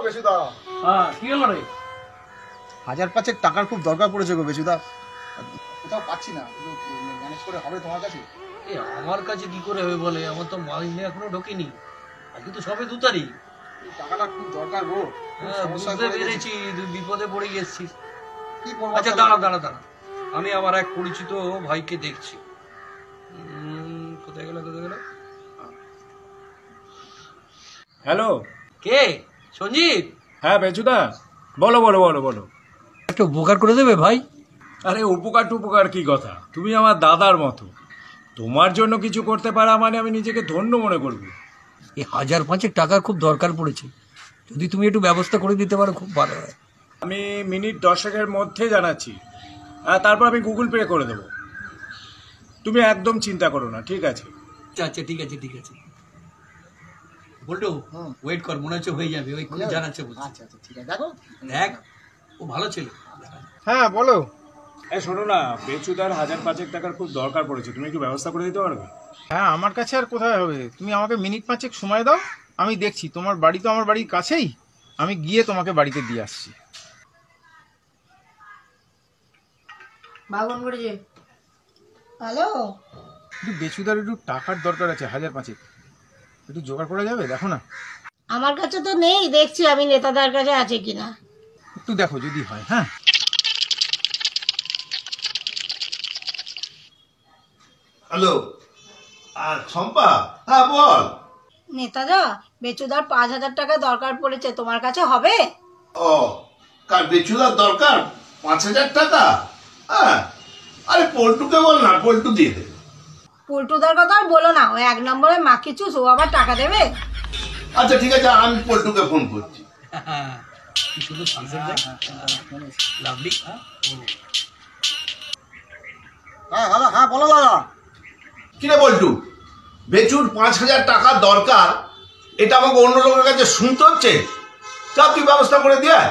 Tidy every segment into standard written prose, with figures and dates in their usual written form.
বেচুদা। হ্যাঁ, কি হলো রে? 1000-5 টাকার খুব দরকার পড়েছে গো বেচুদা। কোথাও পাচ্ছি না, ম্যানেজ করে হবে তোমার কাছে? আমার কাছে কি করে হবে বলে, আমার তো মাইনে এখনো ঢোকেনি, আজকে তো সবে 2 তারিখ। টাকাটা খুব দরকার গো। বুঝতে পেরেছি, বিপদে পড়ে গেছিস। কি করবো? আচ্ছা দাঁড়া, আমি আমার এক পরিচিত ভাইকে দেখছি। কোথায় গেল? হ্যালো, কে? সঞ্জীব? হ্যাঁ বেচুদা, বলো বলো বলো বলো। একটা উপকার করে দেবে ভাই? আরে উপকার টুপকার কি কথা, তুমি আমার দাদার মতো, তোমার জন্য কিছু করতে পারা মানে আমি নিজেকে ধন্য মনে করব। এই 1000-5 টাকার খুব দরকার পড়েছে, যদি তুমি একটু ব্যবস্থা করে দিতে পারো খুব ভালো হয়। আমি মিনিট 10-এর মধ্যে জানাচ্ছি, আর তারপর আমি গুগল পে করে দেবো। তুমি একদম চিন্তা করো না, ঠিক আছে? আচ্ছা ঠিক আছে বলতো ওয়েট কর, মনে হচ্ছে হয়ে যাবে, ওই জানাচ্ছে। আচ্ছা ঠিক আছে, দেখো দেখ, ও ভালো ছিল। হ্যাঁ বলো। শোনো না, বেচুদার 1000-5 টাকার খুব দরকার পড়েছে, তুমি একটু ব্যবস্থা করে দিতে পারবে? হ্যাঁ, আমার কাছে আর কোথায় হবে, তুমি আমাকে মিনিট 5 সময় দাও, আমি দেখছি। তোমার বাড়ি তো আমার বাড়ির কাছেই, আমি গিয়ে তোমাকে বাড়িতে দিয়ে আসছি। বাবন করেছে। হ্যালো, একটু বেচুদার একটু টাকার দরকার আছে, 1000-5 একটু জোগাড় করা যাবে? দেখো না। আমার কাছে তো নেই, দেখছি আমি নেতাদার কাছে আছে কিনা। একটু দেখো যদি হয়। হ্যাঁ হ্যালো, শম্পা, হ্যাঁ বল। নেতাদা, বেচুদার 5000 টাকা দরকার পড়েছে, তোমার কাছে হবে? ও, কার বেচুদার দরকার 5000 টাকা? হ্যাঁ, আরে পল্টুকে বল না, পল্টু দিয়ে দেবে। পল্টুদার কথা আর বলো না, ও 1 নম্বরে মাকে চুষ, ও আবার টাকা দেবে? আচ্ছা ঠিক আছে, আমি পল্টুকে ফোন করছি। শুধু লাভলি। হ্যাঁ দাদা, হ্যাঁ বলো দাদা। কিরে পল্টু, বেচুর 5000 টাকা দরকার, এটা আমাকে অন্য লোকের কাছে শুনতে হচ্ছে? তা তুই ব্যবস্থা করে দিয়ে আয়।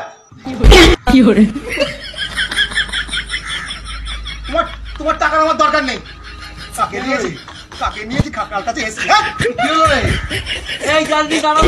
তোমার টাকার আমার দরকার নেই। কাকে নিয়েছি কাকার কাছে এসে। কি হলো রে? এই জলদি দাঁড়াও।